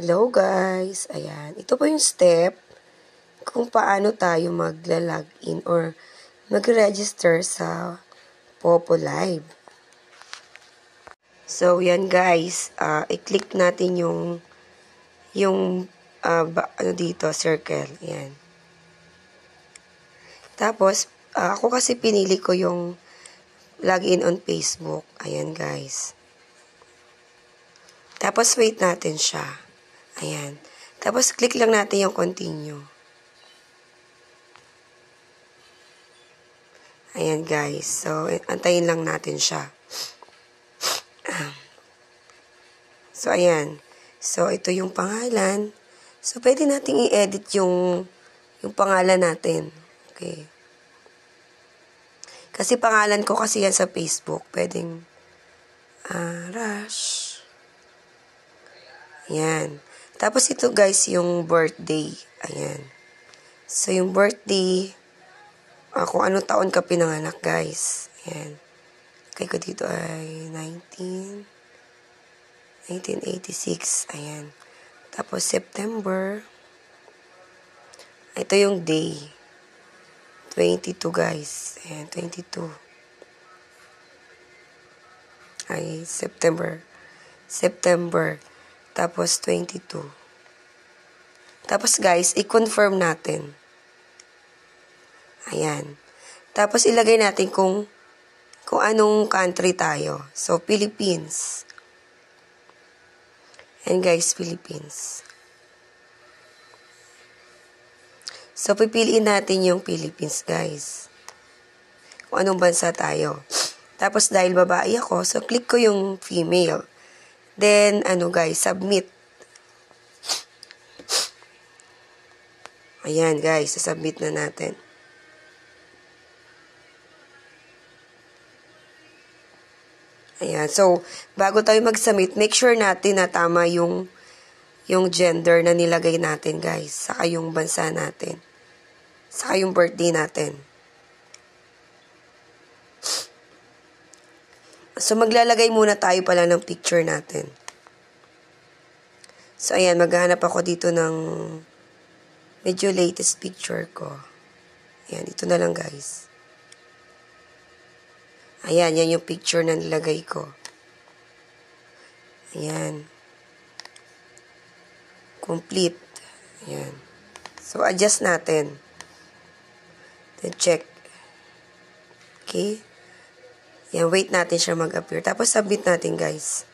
Hello guys! Ayan, ito po yung step kung paano tayo magla-login or mag-register sa Popo Live. So, yan guys, i-click natin yung ano dito, circle. Ayan. Tapos, ako kasi pinili ko yung login on Facebook. Ayan guys. Tapos, wait natin siya. Ayan. Tapos, click lang natin yung continue. Ayan, guys. So, antayin lang natin siya. So, ayan. So, ito yung pangalan. So, pwede nating i-edit yung pangalan natin. Okay. Kasi pangalan ko kasi yan sa Facebook. Pwedeng, Rush. Ayan. Tapos ito guys, yung birthday. Ayan. So, yung birthday, kung ano taon ka pinanganak guys. Ayan. Kaya ko dito ay 1986. Ayan. Tapos September. Ito yung day. 22 guys. Ayan, 22. Ay, September. Tapos 22. Tapos guys, i-confirm natin. Ayan. Tapos ilagay natin kung anong country tayo. So, Philippines. And guys, Philippines. So, pipiliin natin yung Philippines, guys. Kung anong bansa tayo. Tapos, dahil babae ako, so, click ko yung female. Then, guys, submit. Ayan, guys, submit na natin. Ayan, so, bago tayo mag-submit, make sure natin na tama yung gender na nilagay natin, guys. Saka yung bansa natin. Saka yung birthday natin. So, maglalagay muna tayo pala ng picture natin. So, ayan, maghahanap ako dito ng medyo latest picture ko. Ayan, ito na lang, guys. Ayan, yan yung picture na nilagay ko. Ayan. Complete. Ayan. So, adjust natin. Then, check. Okay. Yan, wait natin siya mag-appear. Tapos, submit natin, guys.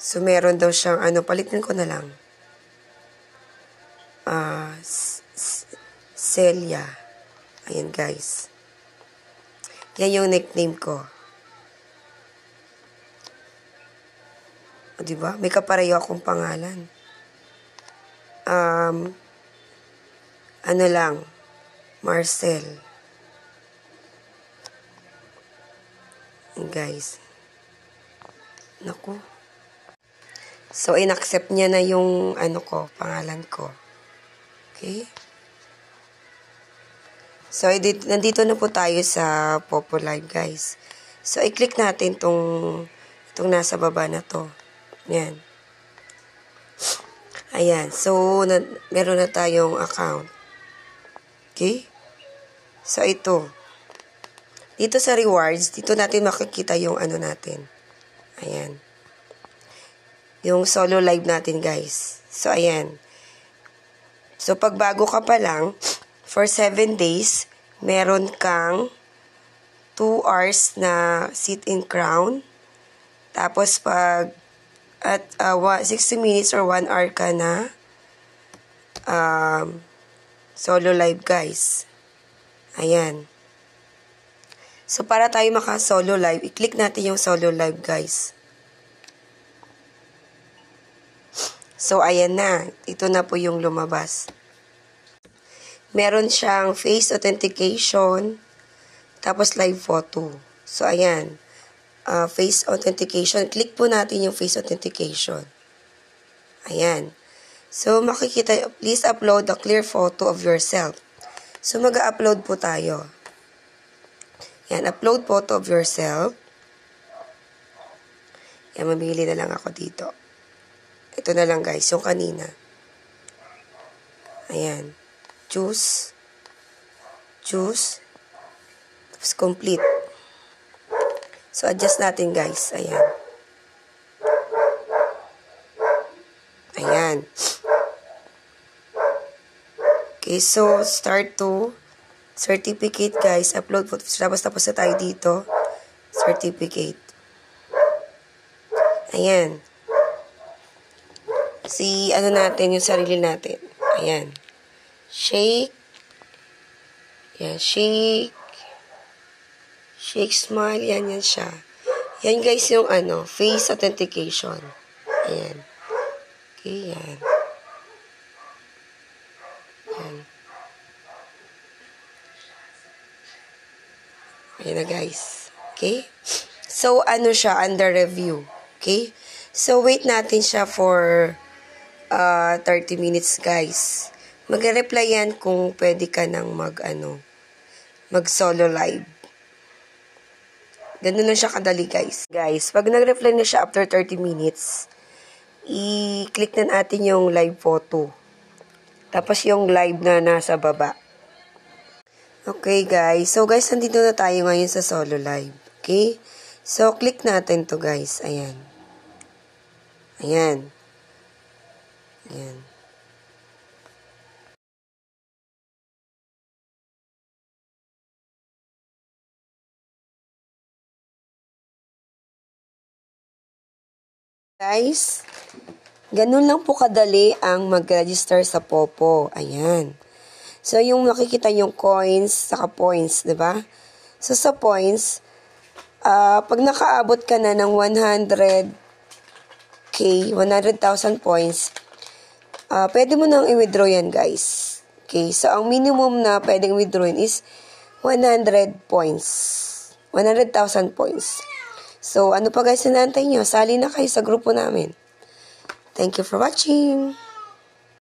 So, meron daw siyang, palitin ko na lang. Celia. Ayan, guys. Yan yung nickname ko. O, diba? May kapareho akong pangalan. Lang. Marcel. Guys. Naku. So, in-accept niya na yung pangalan ko. Okay? So, nandito na po tayo sa Popo Live, guys. So, i-click natin itong nasa baba na to. Ayan. Ayan. So, meron na tayong account. Okay? So, ito. Dito sa rewards, dito natin makikita yung natin. Ayan. Yung solo live natin, guys. So, ayan. So, pag bago ka pa lang, for 7 days, meron kang 2 hours na sit-in crown. Tapos, pag at 60 minutes or 1 hour ka na solo live, guys. Ayan. So, para tayo maka-solo live, i-click natin yung solo live, guys. So, ayan na. Ito na po yung lumabas. Meron siyang face authentication, tapos live photo. So, ayan. Face authentication. Click po natin yung face authentication. Ayan. So, makikita, please upload a clear photo of yourself. So, mag-upload po tayo. Yan, upload photo of yourself. Yan, mamili na lang ako dito. Ito na lang guys, yung kanina. Ayan. Choose. Choose. Tapos complete. So, adjust natin guys. Ayan. Ayan. Okay, so, start to certificate guys. Upload po. Tapos na tayo dito. Certificate. Ayan. Ano natin, yung sarili natin. Ayan. Shake. Ayan, shake. Shake, smile. Yan siya. Yan guys yung face authentication. Ayan. Okay, yan. Ayan. Ayan na guys. Okay? So, siya, under review. Okay? So, wait natin siya for 30 minutes guys. Mag-reply yan kung pwede ka nang mag-solo live. Ganun lang siya kadali guys. Guys, pag nag-reply na siya after 30 minutes, i-click na natin yung live photo. Tapos yung live na nasa baba. Okay guys. So guys, nandito na tayo ngayon sa solo live. Okay? So, click natin to guys. Ayan. Ayan. Ayan. Guys, ganun lang po kadali ang mag-register sa Popo. Ayan. So, yung makikita yung coins, saka points, diba? So, sa points, pag nakaabot ka na ng 100,000 points, pwede mo nang i-withdraw yan, guys. Okay, so, ang minimum na pwedeng withdrawin is 100 points. 100,000 points. So, ano pa guys, sinantay nyo? Sali na kayo sa grupo namin. Thank you for watching.